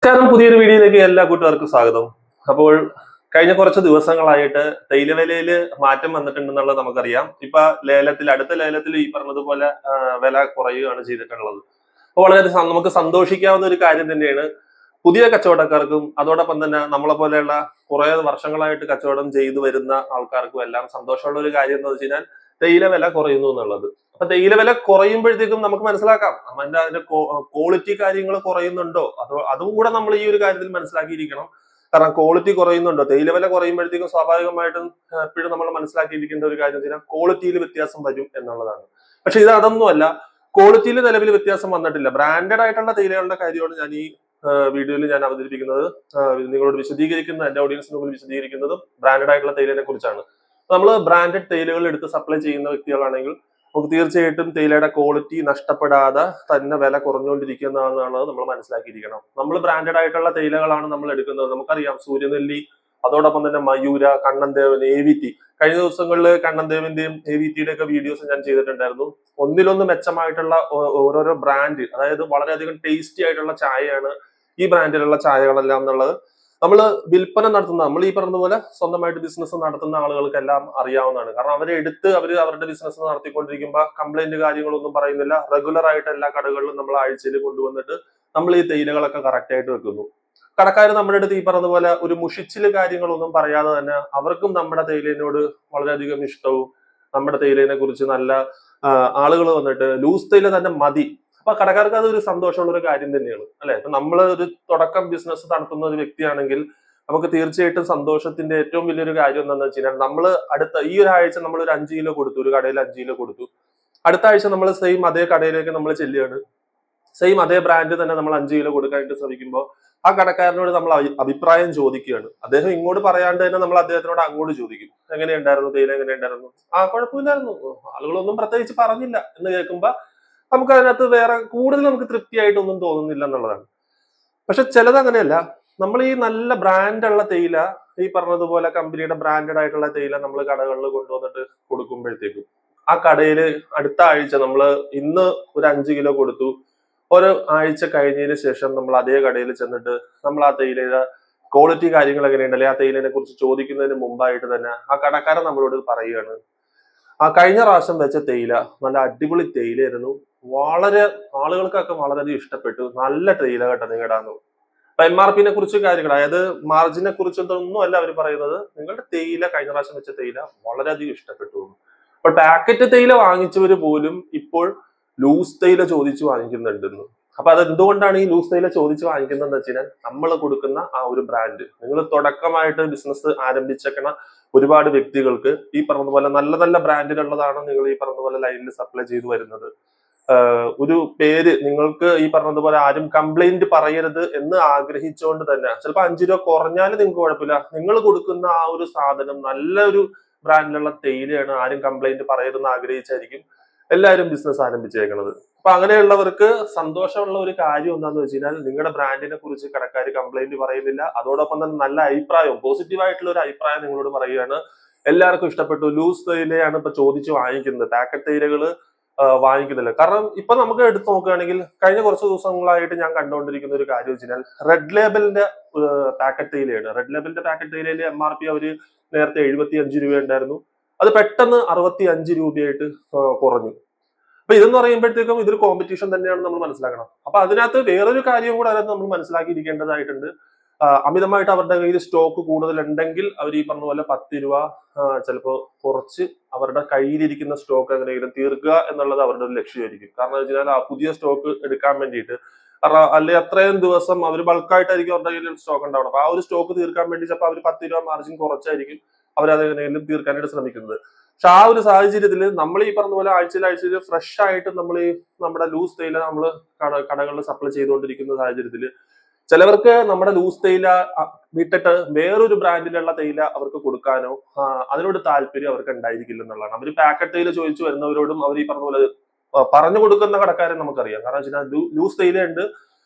നമസ്കാരം, പുതിയൊരു വീഡിയോയിലേക്ക് എല്ലാ കൂട്ടുകാർക്കും സ്വാഗതം. അപ്പോൾ കഴിഞ്ഞ കുറച്ച് ദിവസങ്ങളായിട്ട് തേയില വിലയിൽ മാറ്റം വന്നിട്ടുണ്ടെന്നുള്ളത് നമുക്കറിയാം. ഇപ്പൊ അടുത്ത ലേലത്തിൽ ഈ പറഞ്ഞതുപോലെ വില കുറയുകയാണ് ചെയ്തിട്ടുള്ളത്. അപ്പോൾ വളരെ നമുക്ക് സന്തോഷിക്കാവുന്ന ഒരു കാര്യം തന്നെയാണ്. പുതിയ കച്ചവടക്കാർക്കും അതോടൊപ്പം തന്നെ നമ്മളെ പോലെയുള്ള കുറെ വർഷങ്ങളായിട്ട് കച്ചവടം ചെയ്തു വരുന്ന ആൾക്കാർക്കും എല്ലാം സന്തോഷമുള്ള ഒരു കാര്യം എന്താ വെച്ച് കഴിഞ്ഞാൽ തേയില വില കുറയുന്നു എന്നുള്ളത്. അപ്പൊ തേയില വില കുറയുമ്പോഴത്തേക്കും നമുക്ക് മനസ്സിലാക്കാം അതിന്റെ ക്വാളിറ്റി കാര്യങ്ങൾ കുറയുന്നുണ്ടോ, അതും കൂടെ നമ്മൾ ഈ ഒരു കാര്യത്തിൽ മനസ്സിലാക്കിയിരിക്കണം. കാരണം ക്വാളിറ്റി കുറയുന്നുണ്ടോ, തേയില വില കുറയുമ്പോഴത്തേക്കും സ്വാഭാവികമായിട്ടും എപ്പോഴും നമ്മൾ മനസ്സിലാക്കിയിരിക്കേണ്ട ഒരു കാര്യം വെച്ചാൽ ക്വാളിറ്റിയിൽ വ്യത്യാസം വരും എന്നുള്ളതാണ്. പക്ഷെ ഇത് അതൊന്നുമല്ല, ക്വാളിറ്റിയിൽ നിലവിൽ വ്യത്യാസം വന്നിട്ടില്ല. ബ്രാൻഡഡ് ആയിട്ടുള്ള തേയിലകളുടെ കാര്യമാണ് ഞാൻ ഈ വീഡിയോയിൽ ഞാൻ അവതരിപ്പിക്കുന്നത്. നിങ്ങളോട് വിശദീകരിക്കുന്ന എന്റെ ഓഡിയൻസിന് മുമ്പിൽ വിശദീകരിക്കുന്നതും ബ്രാൻഡഡ് ആയിട്ടുള്ള തേയിലിനെ കുറിച്ചാണ്. നമ്മൾ ബ്രാൻഡഡ് തേയിലകൾ എടുത്ത് സപ്ലൈ ചെയ്യുന്ന വ്യക്തികളാണെങ്കിൽ നമുക്ക് തീർച്ചയായിട്ടും തേയിലയുടെ ക്വാളിറ്റി നഷ്ടപ്പെടാതെ തന്നെ വില കുറഞ്ഞുകൊണ്ടിരിക്കുന്നതാണെന്നുള്ളത് നമ്മൾ മനസ്സിലാക്കിയിരിക്കണം. നമ്മൾ ബ്രാൻഡഡ് ആയിട്ടുള്ള തേയിലകളാണ് നമ്മൾ എടുക്കുന്നത്. നമുക്കറിയാം സൂര്യനെല്ലി, അതോടൊപ്പം തന്നെ മയൂര, കണ്ണൻദേവൻ, AVT. കഴിഞ്ഞ ദിവസങ്ങളിൽ കണ്ണൻദേവിന്റെയും AVTയുടെ ഒക്കെ വീഡിയോസ് ഞാൻ ചെയ്തിട്ടുണ്ടായിരുന്നു. ഒന്നിലൊന്ന് മെച്ചമായിട്ടുള്ള ഓരോരോ ബ്രാൻഡ്, അതായത് വളരെയധികം ടേസ്റ്റി ആയിട്ടുള്ള ചായയാണ് ഈ ബ്രാൻഡിലുള്ള ചായകളെല്ലാം എന്നുള്ളത് നമ്മൾ വിൽപ്പന നടത്തുന്ന, നമ്മൾ ഈ പറഞ്ഞതുപോലെ സ്വന്തമായിട്ട് ബിസിനസ് നടത്തുന്ന ആളുകൾക്കെല്ലാം അറിയാവുന്നതാണ്. കാരണം അവർ അവരുടെ ബിസിനസ് നടത്തിക്കൊണ്ടിരിക്കുമ്പോൾ കംപ്ലൈന്റ് കാര്യങ്ങളൊന്നും പറയുന്നില്ല. റെഗുലർ ആയിട്ട് എല്ലാ കടകളിലും നമ്മൾ ആഴ്ചയിൽ കൊണ്ടുവന്നിട്ട് നമ്മൾ ഈ തേയിലകളൊക്കെ കറക്റ്റ് ആയിട്ട് വെക്കുന്നു. കടക്കാർ നമ്മുടെ അടുത്ത് ഈ പറഞ്ഞതുപോലെ ഒരു മുഷിച്ചില് കാര്യങ്ങളൊന്നും പറയാതെ തന്നെ അവർക്കും നമ്മുടെ തേയിലിനോട് വളരെയധികം ഇഷ്ടവും നമ്മുടെ തേയിലിനെ കുറിച്ച് നല്ല ആളുകൾ വന്നിട്ട് ലൂസ് തേയില തന്നെ മതി. അപ്പൊ കടക്കാർക്ക് അത് ഒരു സന്തോഷമുള്ള ഒരു കാര്യം തന്നെയാണ്, അല്ലെ? ഇപ്പൊ നമ്മൾ ഒരു തുടക്കം ബിസിനസ് നടത്തുന്ന ഒരു വ്യക്തിയാണെങ്കിൽ നമുക്ക് തീർച്ചയായിട്ടും സന്തോഷത്തിന്റെ ഏറ്റവും വലിയൊരു കാര്യം എന്താണെന്ന് വെച്ച് കഴിഞ്ഞാൽ നമ്മൾ ഈ ഒരു ആഴ്ച നമ്മൾ ഒരു 5 കിലോ കൊടുത്തു, ഒരു കടയിൽ 5 കിലോ കൊടുത്തു. അടുത്ത ആഴ്ച നമ്മൾ സെയിം അതേ കടയിലേക്ക് നമ്മൾ ചെല്ലുകയാണ്, സെയിം അതേ ബ്രാൻഡ് തന്നെ നമ്മൾ 5 കിലോ കൊടുക്കാനായിട്ട് ശ്രമിക്കുമ്പോൾ ആ കടക്കാരനോട് നമ്മൾ അഭിപ്രായം ചോദിക്കുകയാണ്. അദ്ദേഹം ഇങ്ങോട്ട് പറയാണ്ട് തന്നെ നമ്മൾ അദ്ദേഹത്തിനോട് അങ്ങോട്ട് ചോദിക്കും, എങ്ങനെയുണ്ടായിരുന്നു തേയില, എങ്ങനെയുണ്ടായിരുന്നു? കുഴപ്പമില്ലായിരുന്നു, ആളുകളൊന്നും പ്രത്യേകിച്ച് പറഞ്ഞില്ല എന്ന് കേൾക്കുമ്പോ നമുക്ക് അതിനകത്ത് വേറെ കൂടുതൽ നമുക്ക് തൃപ്തിയായിട്ടൊന്നും തോന്നുന്നില്ല എന്നുള്ളതാണ്. പക്ഷെ ചിലത് അങ്ങനെയല്ല. നമ്മൾ ഈ നല്ല ബ്രാൻഡുള്ള തേയില, ഈ പറഞ്ഞതുപോലെ കമ്പനിയുടെ ബ്രാൻഡഡ് ആയിട്ടുള്ള തേയില നമ്മൾ കടകളിൽ കൊണ്ടുവന്നിട്ട് കൊടുക്കുമ്പോഴത്തേക്കും ആ കടയിൽ അടുത്ത ആഴ്ച നമ്മൾ ഇന്ന് ഒരു 5 കിലോ കൊടുത്തു, ഒരു ആഴ്ച കഴിഞ്ഞതിന് ശേഷം നമ്മൾ അതേ കടയിൽ ചെന്നിട്ട് നമ്മൾ ആ തേയിലയുടെ ക്വാളിറ്റി കാര്യങ്ങൾ എങ്ങനെയുണ്ടല്ലേ ആ തേയിലിനെ കുറിച്ച് ചോദിക്കുന്നതിന് മുമ്പായിട്ട് തന്നെ ആ കടക്കാരൻ നമ്മളോട് പറയുകയാണ്, ആ കഴിഞ്ഞ പ്രാവശ്യം വെച്ച തേയില നല്ല അടിപൊളി തേയിലയായിരുന്നു, വളരെ ആളുകൾക്കൊക്കെ വളരെയധികം ഇഷ്ടപ്പെട്ടു, നല്ല തേയില കേട്ടോ നിങ്ങളുടെന്ന്. അപ്പൊ MRP കുറിച്ച് കാര്യങ്ങൾ, അതായത് മാർജിനെ കുറിച്ചൊന്നും അല്ല അവർ പറയുന്നത്, നിങ്ങളുടെ തേയില കഴിഞ്ഞ പ്രാവശ്യം വെച്ച തേയില വളരെയധികം ഇഷ്ടപ്പെട്ടു. അപ്പൊ പാക്കറ്റ് തേയില വാങ്ങിച്ചവര് പോലും ഇപ്പോൾ ലൂസ് തേയില ചോദിച്ചു വാങ്ങിക്കുന്നുണ്ടെന്ന്. അപ്പൊ അത് എന്തുകൊണ്ടാണ് ഈ ലൂസ് തേയില ചോദിച്ചു വാങ്ങിക്കുന്നതെന്ന് വെച്ച് കഴിഞ്ഞാൽ നമ്മൾ കൊടുക്കുന്ന ആ ഒരു ബ്രാൻഡ്, നിങ്ങൾ തുടക്കമായിട്ട് ബിസിനസ് ആരംഭിച്ചേക്കണ ഒരുപാട് വ്യക്തികൾക്ക് ഈ പറഞ്ഞതുപോലെ നല്ല നല്ല ബ്രാൻഡിലുള്ളതാണ് നിങ്ങൾ ഈ പറഞ്ഞതുപോലെ ലൈനിൽ സപ്ലൈ ചെയ്തു വരുന്നത്. ഒരു പേര് നിങ്ങൾക്ക് ഈ പറഞ്ഞതുപോലെ ആരും കംപ്ലൈന്റ് പറയരുത് എന്ന് ആഗ്രഹിച്ചുകൊണ്ട് തന്നെ, ചിലപ്പോൾ 5 രൂപ കുറഞ്ഞാലും നിങ്ങൾക്ക് കുഴപ്പമില്ല, നിങ്ങൾ കൊടുക്കുന്ന ആ ഒരു സാധനം നല്ലൊരു ബ്രാൻഡിലുള്ള തേയിലയാണ്, ആരും കംപ്ലൈന്റ് പറയരുതെന്ന് ആഗ്രഹിച്ചായിരിക്കും എല്ലാവരും ബിസിനസ് ആരംഭിച്ചേക്കുന്നത്. അപ്പൊ അങ്ങനെയുള്ളവർക്ക് സന്തോഷമുള്ള ഒരു കാര്യം എന്താണെന്ന് വെച്ച് കഴിഞ്ഞാൽ നിങ്ങളുടെ ബ്രാൻഡിനെ കുറിച്ച് കടക്കാർ കംപ്ലൈന്റ് പറയുന്നില്ല. അതോടൊപ്പം തന്നെ നല്ല അഭിപ്രായം, പോസിറ്റീവ് ആയിട്ടുള്ള ഒരു അഭിപ്രായം നിങ്ങളോട് പറയുകയാണ്. എല്ലാവർക്കും ഇഷ്ടപ്പെട്ടു, ലൂസ് തേയിലയാണ് ഇപ്പൊ ചോദിച്ചു വാങ്ങിക്കുന്നത്, പാക്കറ്റ് തേയിലകള് വാങ്ങിക്കുന്നില്ല. കാരണം ഇപ്പൊ നമുക്ക് എടുത്ത് നോക്കുകയാണെങ്കിൽ കഴിഞ്ഞ കുറച്ച് ദിവസങ്ങളായിട്ട് ഞാൻ കണ്ടുകൊണ്ടിരിക്കുന്ന ഒരു കാര്യം വെച്ച് കഴിഞ്ഞാൽ റെഡ് ലേബലിന്റെ പാക്കറ്റ് തേയിലയാണ്. റെഡ് ലേബലിന്റെ പാക്കറ്റ് തേയിലയിലെ MRP അവര് നേരത്തെ 75 രൂപ ഉണ്ടായിരുന്നു, അത് പെട്ടെന്ന് 65 രൂപയായിട്ട് കുറഞ്ഞു. അപ്പൊ ഇതെന്ന് പറയുമ്പോഴത്തേക്കും ഇതൊരു കോമ്പറ്റീഷൻ തന്നെയാണ് നമ്മൾ മനസ്സിലാക്കണം. അപ്പൊ അതിനകത്ത് വേറൊരു കാര്യം കൂടെ അതിനകത്ത് നമ്മൾ മനസ്സിലാക്കിയിരിക്കേണ്ടതായിട്ടുണ്ട്. അമിതമായിട്ട് അവരുടെ കയ്യിൽ സ്റ്റോക്ക് കൂടുതൽ ഉണ്ടെങ്കിൽ അവർ ഈ പറഞ്ഞ പോലെ 10 രൂപ ചിലപ്പോൾ കുറച്ച് അവരുടെ കയ്യിലിരിക്കുന്ന സ്റ്റോക്ക് എങ്ങനെയെങ്കിലും തീർക്കുക എന്നുള്ളത് അവരുടെ ഒരു ലക്ഷ്യമായിരിക്കും. കാരണം എന്ന് വെച്ചാൽ ആ പുതിയ സ്റ്റോക്ക് എടുക്കാൻ വേണ്ടിയിട്ട്, കാരണം അല്ലെ അത്രയും ദിവസം അവർ ബൾക്കായിട്ടായിരിക്കും അവരുടെ കയ്യിൽ സ്റ്റോക്ക് ഉണ്ടാവണം. അപ്പൊ ആ ഒരു സ്റ്റോക്ക് തീർക്കാൻ വേണ്ടി ചിലപ്പോൾ അവർ 10 രൂപ മാർജിൻ കുറച്ചായിരിക്കും അവരത് എങ്ങനെയെങ്കിലും തീർക്കാനായിട്ട് ശ്രമിക്കുന്നത്. പക്ഷെ ആ ഒരു സാഹചര്യത്തിൽ നമ്മൾ ഈ പറഞ്ഞ പോലെ ആഴ്ചയിൽ ഫ്രഷ് ആയിട്ട് നമ്മൾ ഈ നമ്മുടെ ലൂസ് തേയില നമ്മൾ കടകളിൽ സപ്ലൈ ചെയ്തുകൊണ്ടിരിക്കുന്ന സാഹചര്യത്തിൽ ചിലവർക്ക് നമ്മുടെ ലൂസ് തേയില വിട്ടിട്ട് വേറൊരു ബ്രാൻഡിലുള്ള തേയില അവർക്ക് കൊടുക്കാനോ അതിനോട് താല്പര്യം അവർക്ക് ഉണ്ടായിരിക്കില്ല എന്നുള്ളതാണ്. അവർ പാക്കറ്റ് തേയില ചോദിച്ചു വരുന്നവരോടും അവർ ഈ പറഞ്ഞ പോലെ പറഞ്ഞു കൊടുക്കുന്ന കടക്കാരെ നമുക്കറിയാം. കാരണം വെച്ചാൽ ലൂസ് തേയിലയുണ്ട്,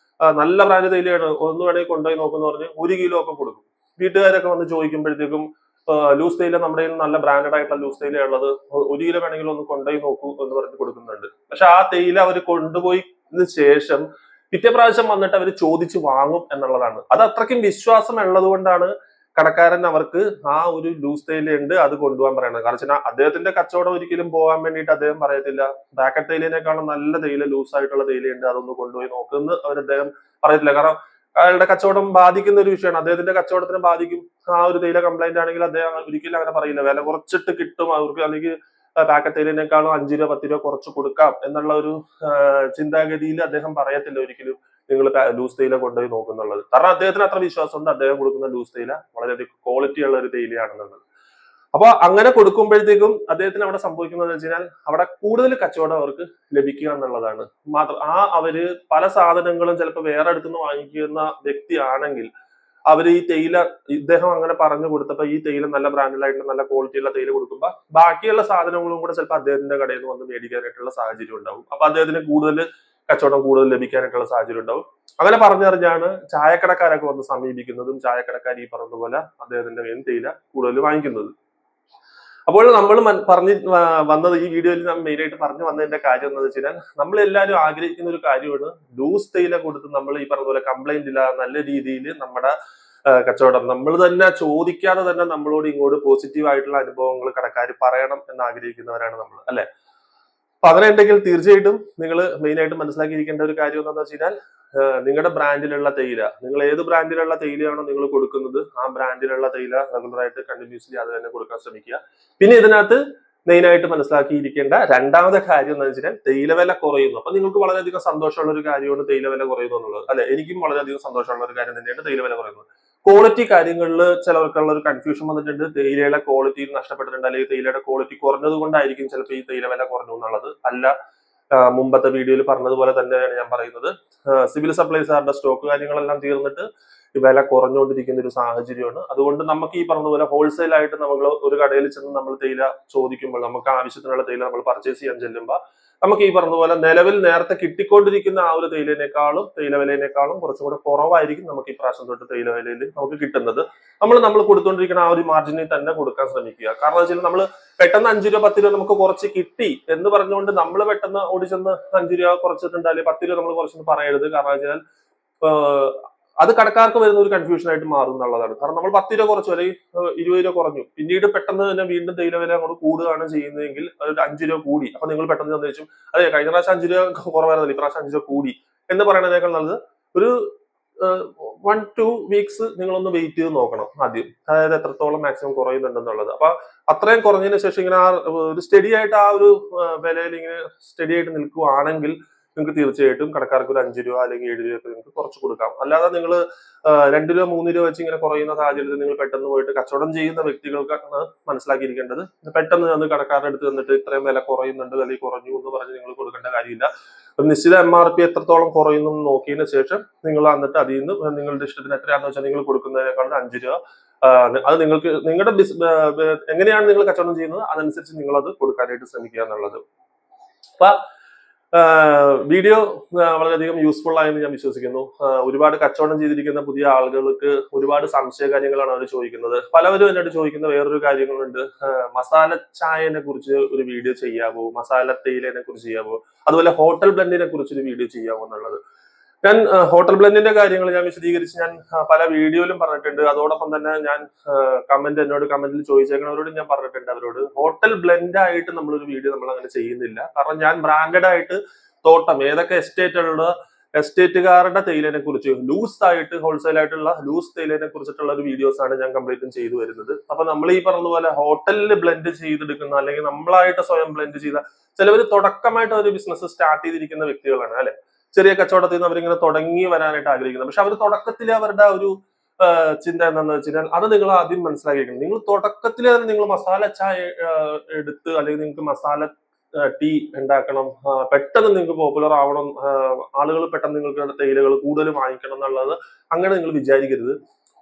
നല്ല ബ്രാൻഡ് തേയിലയാണ്, ഒന്ന് വേണമെങ്കിൽ കൊണ്ടുപോയി നോക്കുന്ന പറഞ്ഞ് 1 കിലോ ഒക്കെ കൊടുക്കും. വീട്ടുകാരൊക്കെ വന്ന് ചോദിക്കുമ്പോഴത്തേക്കും ലൂസ് തേയില നമ്മുടെ നല്ല ബ്രാൻഡഡ് ആയിട്ടുള്ള ലൂസ് തേയില ഉള്ളത്, 1 കിലോ വേണമെങ്കിൽ ഒന്ന് കൊണ്ടുപോയി നോക്കൂ എന്ന് പറഞ്ഞ് കൊടുക്കുന്നുണ്ട്. പക്ഷെ ആ തേയില അവർ കൊണ്ടുപോയി ശേഷം പിറ്റേ പ്രാവശ്യം വന്നിട്ട് അവർ ചോദിച്ചു വാങ്ങും എന്നുള്ളതാണ്. അത് അത്രയ്ക്കും വിശ്വാസം ഉള്ളത് കൊണ്ടാണ് കടക്കാരൻ അവർക്ക് ആ ഒരു ലൂസ് തേയില ഉണ്ട് അത് കൊണ്ടുപോകാൻ പറയുന്നത്. കാരണം വെച്ചാൽ അദ്ദേഹത്തിന്റെ കച്ചവടം ഒരിക്കലും പോകാൻ വേണ്ടിയിട്ട് അദ്ദേഹം പറയത്തില്ല പാക്കറ്റ് തേയിലിനേക്കാളും നല്ല തേയില ലൂസ് ആയിട്ടുള്ള തേയിലയുണ്ട് അതൊന്ന് കൊണ്ടുപോയി നോക്കുമെന്ന് അദ്ദേഹം പറയത്തില്ല. കാരണം അയാളുടെ കച്ചവടം ബാധിക്കുന്ന ഒരു വിഷയമാണ്. അദ്ദേഹത്തിന്റെ കച്ചവടത്തിനെ ബാധിക്കും. ആ ഒരു തേയില കംപ്ലൈന്റ് ആണെങ്കിൽ അദ്ദേഹം ഒരിക്കലും അങ്ങനെ പറയില്ല. വില കുറച്ചിട്ട് കിട്ടും അവർക്ക്, അല്ലെങ്കിൽ പാക്കറ്റ് തേയിലിനേക്കാളും 5 രൂപ 10 രൂപ കുറച്ച് കൊടുക്കാം എന്നുള്ള ഒരു ചിന്താഗതിയിൽ അദ്ദേഹം പറയത്തില്ല ഒരിക്കലും നിങ്ങൾ ലൂസ് തേയില കൊണ്ടുപോയി നോക്കുന്നുള്ളത്. കാരണം അദ്ദേഹത്തിന് അത്ര വിശ്വാസമുണ്ട് അദ്ദേഹം കൊടുക്കുന്ന ലൂസ് തേയില വളരെയധികം ക്വാളിറ്റി ഉള്ള ഒരു തേയിലയാണെന്നുള്ളത്. അപ്പൊ അങ്ങനെ കൊടുക്കുമ്പോഴത്തേക്കും അദ്ദേഹത്തിന് അവിടെ സംഭവിക്കുന്നത് വെച്ച് കഴിഞ്ഞാൽ അവിടെ കൂടുതൽ കച്ചവടം അവർക്ക് ലഭിക്കുക എന്നുള്ളതാണ്. മാത്രം അവര് പല സാധനങ്ങളും ചിലപ്പോൾ വേറെ അടുത്തുനിന്ന് വാങ്ങിക്കുന്ന വ്യക്തിയാണെങ്കിൽ അവർ ഈ തേയില ഇദ്ദേഹം അങ്ങനെ പറഞ്ഞു കൊടുത്തപ്പോ ഈ തേയില നല്ല ബ്രാൻഡിലായിട്ട് നല്ല ക്വാളിറ്റിയുള്ള തേയില കൊടുക്കുമ്പോൾ ബാക്കിയുള്ള സാധനങ്ങളും കൂടെ ചിലപ്പോൾ അദ്ദേഹത്തിന്റെ കടയിൽ നിന്ന് വന്ന് മേടിക്കാനായിട്ടുള്ള സാഹചര്യം ഉണ്ടാവും. അപ്പൊ അദ്ദേഹത്തിന് കച്ചവടം കൂടുതൽ ലഭിക്കാനായിട്ടുള്ള സാഹചര്യം ഉണ്ടാവും. അങ്ങനെ പറഞ്ഞറിഞ്ഞാണ് ചായക്കടക്കാരൊക്കെ വന്ന് സമീപിക്കുന്നതും ചായക്കടക്കാർ ഈ പറഞ്ഞതുപോലെ അദ്ദേഹത്തിന്റെ കയ്യിൽ തേയില കൂടുതൽ വാങ്ങിക്കുന്നത്. അപ്പോൾ നമ്മൾ വന്നത് ഈ വീഡിയോയിൽ നാം മെയിൻ ആയിട്ട് പറഞ്ഞു വന്നതിന്റെ കാര്യം എന്താണെന്ന് വെച്ച് കഴിഞ്ഞാൽ നമ്മൾ എല്ലാവരും ആഗ്രഹിക്കുന്ന ഒരു കാര്യമാണ് ലൂസ് തേയില കൊടുത്ത് നമ്മൾ ഈ പറഞ്ഞ പോലെ കംപ്ലൈന്റ് ഇല്ലാതെ നല്ല രീതിയിൽ നമ്മുടെ കച്ചവടം നമ്മൾ തന്നെ ചോദിക്കാതെ തന്നെ നമ്മളോട് ഇങ്ങോട്ട് പോസിറ്റീവ് ആയിട്ടുള്ള അനുഭവങ്ങൾ കടക്കാർ പറയണം എന്ന് ആഗ്രഹിക്കുന്നവരാണ് നമ്മൾ, അല്ലെ? അപ്പൊ അങ്ങനെ ഉണ്ടെങ്കിൽ തീർച്ചയായിട്ടും നിങ്ങൾ മെയിൻ ആയിട്ട് മനസ്സിലാക്കിയിരിക്കേണ്ട ഒരു കാര്യം എന്താണെന്ന് വെച്ച് കഴിഞ്ഞാൽ നിങ്ങളുടെ ബ്രാൻഡിലുള്ള തേയില, നിങ്ങൾ ഏത് ബ്രാൻഡിലുള്ള തേയിലയാണോ നിങ്ങൾ കൊടുക്കുന്നത് ആ ബ്രാൻഡിലുള്ള തേയില റെഗുലറായിട്ട് കണ്ടിന്യൂസ്ലി അത് തന്നെ കൊടുക്കാൻ ശ്രമിക്കുക. പിന്നെ ഇതിനകത്ത് മെയിൻ ആയിട്ട് മനസ്സിലാക്കിയിരിക്കേണ്ട രണ്ടാമത്തെ കാര്യം എന്താണെന്ന് വെച്ചാൽ തേയില വില കുറയുന്നു. അപ്പൊ നിങ്ങൾക്ക് വളരെയധികം സന്തോഷമുള്ള ഒരു കാര്യമാണ് തേയില വില കുറയുന്നു എന്നുള്ളത്, അല്ലെ? എനിക്കും വളരെയധികം സന്തോഷമുള്ള ഒരു കാര്യം തന്നെയാണ് തേയില വില കുറയുന്നത്. ക്വാളിറ്റി കാര്യങ്ങളിൽ ചിലവർക്കുള്ള ഒരു കൺഫ്യൂഷൻ വന്നിട്ടുണ്ട്. തേയിലയുടെ ക്വാളിറ്റി നഷ്ടപ്പെട്ടിട്ടുണ്ട്, അല്ലെങ്കിൽ തേയിലയുടെ ക്വാളിറ്റി കുറഞ്ഞത് കൊണ്ടായിരിക്കും ചിലപ്പോൾ ഈ തേയില വില കുറഞ്ഞു എന്നുള്ളത്. അല്ല, മുമ്പത്തെ വീഡിയോയിൽ പറഞ്ഞതുപോലെ തന്നെയാണ് ഞാൻ പറയുന്നത്. സിവിൽ സപ്ലൈസുകാരുടെ സ്റ്റോക്ക് കാര്യങ്ങളെല്ലാം തീർന്നിട്ട് വില കുറഞ്ഞുകൊണ്ടിരിക്കുന്ന ഒരു സാഹചര്യമാണ്. അതുകൊണ്ട് നമുക്ക് ഈ പറഞ്ഞതുപോലെ ഹോൾസെയിൽ ആയിട്ട് നമ്മൾ ഒരു കടയിൽ ചെന്ന് നമ്മൾ തേയില ചോദിക്കുമ്പോൾ, നമുക്ക് ആവശ്യത്തിനുള്ള തേയില നമ്മൾ പർച്ചേസ് ചെയ്യാൻ ചെല്ലുമ്പോൾ നമുക്ക് ഈ പറഞ്ഞതുപോലെ നിലവിൽ നേരത്തെ കിട്ടിക്കൊണ്ടിരിക്കുന്ന ആ ഒരു തേയില വിലയിനേക്കാളും കുറച്ചും കൂടെ കുറവായിരിക്കും നമുക്ക് ഈ പ്രാവശ്യം തൊട്ട് തേയില വിലയിൽ നമുക്ക് കിട്ടുന്നത്. നമ്മൾ കൊടുത്തുകൊണ്ടിരിക്കുന്ന ആ ഒരു മാർജിനിൽ തന്നെ കൊടുക്കാൻ ശ്രമിക്കുക. കാരണം വെച്ചാൽ നമ്മൾ പെട്ടെന്ന് 5 രൂപ 10 രൂപ നമുക്ക് കുറച്ച് കിട്ടി എന്ന് പറഞ്ഞുകൊണ്ട് നമ്മൾ പെട്ടെന്ന് ഓടിച്ചെന്ന് 5 രൂപ കുറച്ചിട്ടുണ്ട് അല്ലെങ്കിൽ 10 രൂപ നമ്മൾ കുറച്ചെന്ന് പറയരുത്. കാരണം വെച്ചാൽ അത് കടക്കാർക്ക് വരുന്ന ഒരു കൺഫ്യൂഷൻ ആയിട്ട് മാറും എന്നുള്ളതാണ്. കാരണം നമ്മൾ 10 രൂപ കുറച്ചു അല്ലെങ്കിൽ 20 രൂപ കുറഞ്ഞു, പിന്നീട് പെട്ടെന്ന് തന്നെ വീണ്ടും തേയില വില അങ്ങോട്ട് കൂടുകയാണ് ചെയ്യുന്നതെങ്കിൽ ഒരു 5 രൂപ കൂടി, അപ്പൊ നിങ്ങൾ പെട്ടെന്ന് ചോദിച്ചു അതെ കഴിഞ്ഞ പ്രാവശ്യം 5 രൂപ കുറവായിരുന്നില്ല ഇപ്രാവശ്യം 5 രൂപ കൂടി എന്ന് പറയുന്നതിനേക്കാൾ നല്ലത് ഒരു 1-2 വീക്സ് നിങ്ങളൊന്ന് വെയിറ്റ് ചെയ്ത് നോക്കണം ആദ്യം, അതായത് എത്രത്തോളം മാക്സിമം കുറയുന്നുണ്ടെന്നുള്ളത്. അപ്പൊ അത്രയും കുറഞ്ഞതിന് ശേഷം ഇങ്ങനെ ഒരു സ്റ്റഡി ആയിട്ട് ആ ഒരു വിലയിൽ ഇങ്ങനെ സ്റ്റഡി ആയിട്ട് നിൽക്കുവാണെങ്കിൽ നിങ്ങൾക്ക് തീർച്ചയായിട്ടും കടക്കാർക്ക് ഒരു 5 രൂപ അല്ലെങ്കിൽ 7 രൂപ നിങ്ങൾക്ക് കുറച്ച് കൊടുക്കാം. അല്ലാതെ നിങ്ങൾ 2 രൂപ 3 രൂപ വെച്ച് ഇങ്ങനെ കുറയുന്ന സാഹചര്യത്തിൽ നിങ്ങൾ പെട്ടെന്ന് പോയിട്ട് കച്ചവടം ചെയ്യുന്ന വ്യക്തികൾക്കാണ് മനസ്സിലാക്കിയിരിക്കേണ്ടത്. പെട്ടെന്ന് വന്ന് കടക്കാരുടെ അടുത്ത് വന്നിട്ട് ഇത്രയും വില കുറയുന്നുണ്ട് അല്ലെങ്കിൽ കുറഞ്ഞു എന്ന് പറഞ്ഞ് നിങ്ങൾ കൊടുക്കേണ്ട കാര്യമില്ല. ഒരു നിശ്ചിത MRP എത്രത്തോളം കുറയുന്നു എന്ന് നോക്കിയതിന് ശേഷം നിങ്ങൾ വന്നിട്ട് അതിൽ നിന്ന് നിങ്ങളുടെ ഇഷ്ടത്തിന് എത്രയാണെന്ന് വെച്ചാൽ നിങ്ങൾ കൊടുക്കുന്നതിനേക്കാളും 5 രൂപ അത് നിങ്ങൾക്ക് നിങ്ങളുടെ എങ്ങനെയാണ് നിങ്ങൾ കച്ചവടം ചെയ്യുന്നത് അതനുസരിച്ച് നിങ്ങൾ അത് കൊടുക്കാനായിട്ട് ശ്രമിക്കുക എന്നുള്ളത്. അപ്പൊ വീഡിയോ വളരെയധികം യൂസ്ഫുൾ ആയെന്ന് ഞാൻ വിശ്വസിക്കുന്നു. ഒരുപാട് കച്ചവടം ചെയ്തിരിക്കുന്ന പുതിയ ആളുകൾക്ക് ഒരുപാട് സംശയ കാര്യങ്ങളാണ് അവർ ചോദിക്കുന്നത്. പലവരും എന്നോട് ചോദിക്കുന്ന വേറൊരു കാര്യങ്ങളുണ്ട്, മസാല ചായനെ കുറിച്ച് ഒരു വീഡിയോ ചെയ്യാവോ, മസാല തേയിലനെ കുറിച്ച് ചെയ്യാവോ, അതുപോലെ ഹോട്ടൽ ബ്ലെൻഡിനെ കുറിച്ച് ഒരു വീഡിയോ ചെയ്യാവോ എന്നുള്ളത്. ഞാൻ ഹോട്ടൽ ബ്ലെൻഡിന്റെ കാര്യങ്ങൾ ഞാൻ വിശദീകരിച്ച് ഞാൻ പല വീഡിയോയിലും പറഞ്ഞിട്ടുണ്ട്. അതോടൊപ്പം തന്നെ ഞാൻ കമന്റിൽ ചോദിച്ചേക്കുന്നവരോട് ഞാൻ പറഞ്ഞിട്ടുണ്ട് അവരോട് ഹോട്ടൽ ബ്ലെൻഡ് ആയിട്ട് നമ്മളൊരു വീഡിയോ നമ്മൾ അങ്ങനെ ചെയ്യുന്നില്ല. കാരണം ഞാൻ ബ്രാൻഡഡ് ആയിട്ട് തോട്ടം ഏതൊക്കെ എസ്റ്റേറ്റുകാരുടെ തേയിലനെ കുറിച്ച് ലൂസ് ആയിട്ട് ഹോൾസെയിൽ ആയിട്ടുള്ള ലൂസ് തേയിലനെ കുറിച്ചിട്ടുള്ള ഒരു വീഡിയോസ് ആണ് ഞാൻ കംപ്ലീറ്റും ചെയ്തു വരുന്നത്. അപ്പൊ നമ്മൾ ഈ പറഞ്ഞതുപോലെ ഹോട്ടലിൽ ബ്ലെൻഡ് ചെയ്തെടുക്കുന്ന അല്ലെങ്കിൽ നമ്മളായിട്ട് സ്വയം ബ്ലെൻഡ് ചെയ്ത ചിലവർ തുടക്കമായിട്ട് ഒരു ബിസിനസ് സ്റ്റാർട്ട് ചെയ്തിരിക്കുന്ന വ്യക്തികളാണ്, അല്ലെ? ചെറിയ കച്ചവടത്തിൽ നിന്ന് അവരിങ്ങനെ തുടങ്ങി വരാനായിട്ട് ആഗ്രഹിക്കുന്നത്. പക്ഷെ അവർ തുടക്കത്തിൽ അവരുടെ ഒരു ചിന്ത എന്താണെന്ന് വെച്ച് കഴിഞ്ഞാൽ അത് നിങ്ങൾ ആദ്യം മനസ്സിലാക്കിയിരിക്കണം. നിങ്ങൾ തുടക്കത്തിൽ തന്നെ നിങ്ങൾ മസാല ചായ എടുത്ത് അല്ലെങ്കിൽ നിങ്ങൾക്ക് മസാല ടീ ഉണ്ടാക്കണം, പെട്ടെന്ന് നിങ്ങൾക്ക് പോപ്പുലർ ആവണം, ആളുകൾ പെട്ടെന്ന് നിങ്ങൾക്ക് തേയിലകൾ കൂടുതൽ വാങ്ങിക്കണം എന്നുള്ളത് അങ്ങനെ നിങ്ങൾ വിചാരിക്കരുത്.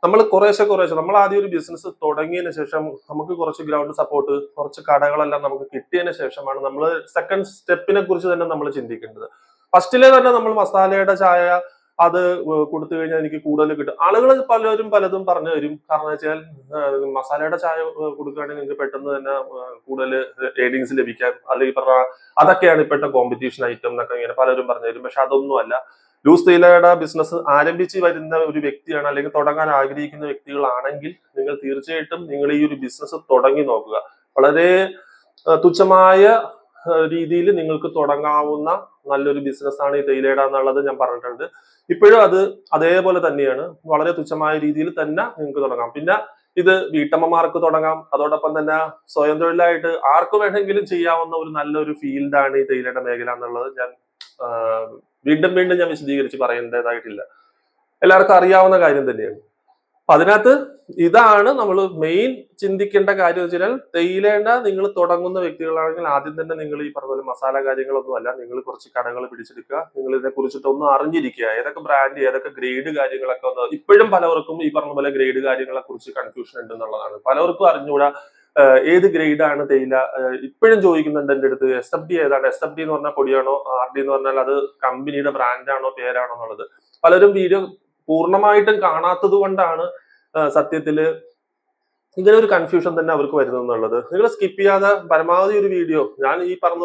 നമ്മൾ കുറേശ്ശെ നമ്മൾ ആദ്യം ഒരു ബിസിനസ് തുടങ്ങിയതിന് ശേഷം നമുക്ക് കുറച്ച് ഗ്രൗണ്ട് സപ്പോർട്ട് കുറച്ച് കടകളെല്ലാം നമുക്ക് കിട്ടിയതിന് ശേഷമാണ് നമ്മൾ സെക്കൻഡ് സ്റ്റെപ്പിനെ കുറിച്ച് തന്നെ നമ്മൾ ചിന്തിക്കേണ്ടത്. ഫസ്റ്റിലെ തന്നെ നമ്മൾ മസാലയുടെ ചായ അത് കൊടുത്തു കഴിഞ്ഞാൽ എനിക്ക് കൂടുതൽ കിട്ടും. ആളുകൾ പലതും പറഞ്ഞു തരും. കാരണം വെച്ചാൽ മസാലയുടെ ചായ കൊടുക്കുകയാണെങ്കിൽ നിങ്ങൾക്ക് പെട്ടെന്ന് തന്നെ കൂടുതൽ ഏർണിങ്സ് ലഭിക്കാം, അല്ലെങ്കിൽ പറഞ്ഞാൽ അതൊക്കെയാണ് ഇപ്പോഴത്തെ കോമ്പറ്റീഷൻ ഐറ്റം എന്നൊക്കെ ഇങ്ങനെ പലരും പറഞ്ഞു തരും. പക്ഷെ അതൊന്നും അല്ല. ലൂസ് തേയിലയുടെ ബിസിനസ് ആരംഭിച്ച് വരുന്ന ഒരു വ്യക്തിയാണ് അല്ലെങ്കിൽ തുടങ്ങാൻ ആഗ്രഹിക്കുന്ന വ്യക്തികളാണെങ്കിൽ നിങ്ങൾ തീർച്ചയായിട്ടും നിങ്ങൾ ഈ ഒരു ബിസിനസ് തുടങ്ങി നോക്കുക. വളരെ തുച്ഛമായ രീതിയിൽ നിങ്ങൾക്ക് തുടങ്ങാവുന്ന നല്ലൊരു ബിസിനസ്സാണ് ഈ തേയിലയുടെ എന്നുള്ളത് ഞാൻ പറഞ്ഞിട്ടുണ്ട്. ഇപ്പോഴും അത് അതേപോലെ തന്നെയാണ്. വളരെ തുച്ഛമായ രീതിയിൽ തന്നെ നിങ്ങൾക്ക് തുടങ്ങാം. പിന്നെ ഇത് വീട്ടമ്മമാർക്ക് തുടങ്ങാം. അതോടൊപ്പം തന്നെ സ്വയം തൊഴിലായിട്ട് ആർക്ക് വേണമെങ്കിലും ചെയ്യാവുന്ന ഒരു നല്ലൊരു ഫീൽഡാണ് ഈ തേയിലയുടെ മേഖല എന്നുള്ളത് ഞാൻ വീണ്ടും വീണ്ടും ഞാൻ വിശദീകരിച്ച് പറയേണ്ടതായിട്ടില്ല. എല്ലാവർക്കും അറിയാവുന്ന കാര്യം തന്നെയാണ്. അപ്പൊ അതിനകത്ത് ഇതാണ് നമ്മൾ മെയിൻ ചിന്തിക്കേണ്ട കാര്യം എന്ന് വെച്ചാൽ തേയിലേണ്ട നിങ്ങൾ തുടങ്ങുന്ന വ്യക്തികളാണെങ്കിൽ ആദ്യം തന്നെ നിങ്ങൾ ഈ പറഞ്ഞ പോലെ മസാല കാര്യങ്ങളൊന്നും അല്ല, നിങ്ങൾ കുറച്ച് കടകൾ പിടിച്ചെടുക്കുക. നിങ്ങൾ ഇതിനെ കുറിച്ചിട്ടൊന്നും അറിഞ്ഞിരിക്കുക. ഏതൊക്കെ ബ്രാൻഡ് ഏതൊക്കെ ഗ്രേഡ് കാര്യങ്ങളൊക്കെ ഒന്ന് ഇപ്പോഴും പലവർക്കും ഈ പറഞ്ഞ പോലെ ഗ്രേഡ് കാര്യങ്ങളെ കുറിച്ച് കൺഫ്യൂഷൻ ഉണ്ട് എന്നുള്ളതാണ്. പലർക്കും അറിഞ്ഞുകൂടാ ഏത് ഗ്രേഡാണ് തേയില. ഇപ്പോഴും ചോദിക്കുന്നുണ്ട് എൻ്റെ അടുത്ത് SFD ഏതാണ്, SFD എന്ന് പറഞ്ഞാൽ പൊടിയാണോ, RD എന്ന് പറഞ്ഞാൽ അത് കമ്പനിയുടെ ബ്രാൻഡാണോ പേരാണോ എന്നുള്ളത്. പലരും വീഡിയോ പൂർണ്ണമായിട്ടും കാണാത്തത് കൊണ്ടാണ് സത്യത്തില് ഇങ്ങനെ ഒരു കൺഫ്യൂഷൻ തന്നെ അവർക്ക് വരുന്നത്. നിങ്ങൾ സ്കിപ്പ് ചെയ്യാതെ പരമാവധി ഒരു വീഡിയോ, ഞാൻ ഈ പറഞ്ഞ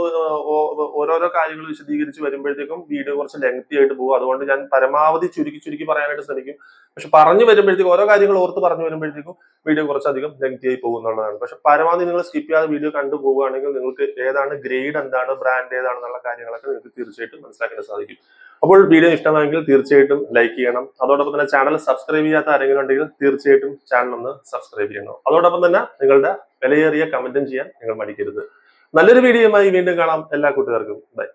ഓരോരോ കാര്യങ്ങൾ വിശദീകരിച്ച് വരുമ്പോഴത്തേക്കും വീഡിയോ കുറച്ച് ലെങ്തി ആയിട്ട് പോകും. അതുകൊണ്ട് ഞാൻ പരമാവധി ചുരുക്കി പറയാനായിട്ട് ശ്രമിക്കും. പക്ഷെ പറഞ്ഞു വരുമ്പോഴത്തേക്കും ഓരോ കാര്യങ്ങൾ ഓർത്ത് പറഞ്ഞു വരുമ്പോഴത്തേക്കും വീഡിയോ കുറച്ചധികം ലെങ്തി ആയി പോകുന്നുള്ളതാണ്. പക്ഷെ പരമാവധി നിങ്ങൾ സ്കിപ്പ് ചെയ്യാതെ വീഡിയോ കണ്ടു പോവുകയാണെങ്കിൽ നിങ്ങൾക്ക് ഏതാണ് ഗ്രേഡ്, എന്താണ് ബ്രാൻഡ് ഏതാണെന്നുള്ള കാര്യങ്ങളൊക്കെ നിങ്ങൾക്ക് തീർച്ചയായിട്ടും മനസ്സിലാക്കാൻ സാധിക്കും. അപ്പോൾ വീഡിയോ ഇഷ്ടമായെങ്കിൽ തീർച്ചയായിട്ടും ലൈക്ക് ചെയ്യണം. അതോടൊപ്പം തന്നെ ചാനൽ സബ്സ്ക്രൈബ് ചെയ്യാത്ത ആരെങ്കിലും ഉണ്ടെങ്കിൽ തീർച്ചയായിട്ടും ചാനൽ ഒന്ന് സബ്സ്ക്രൈബ് ചെയ്യണം. അതോടൊപ്പം തന്നെ നിങ്ങളുടെ വിലയേറിയ കമന്റും ചെയ്യാൻ നിങ്ങൾ മടിക്കരുത്. നല്ലൊരു വീഡിയോയുമായി വീണ്ടും കാണാം. എല്ലാ കൂട്ടുകാർക്കും ബൈ.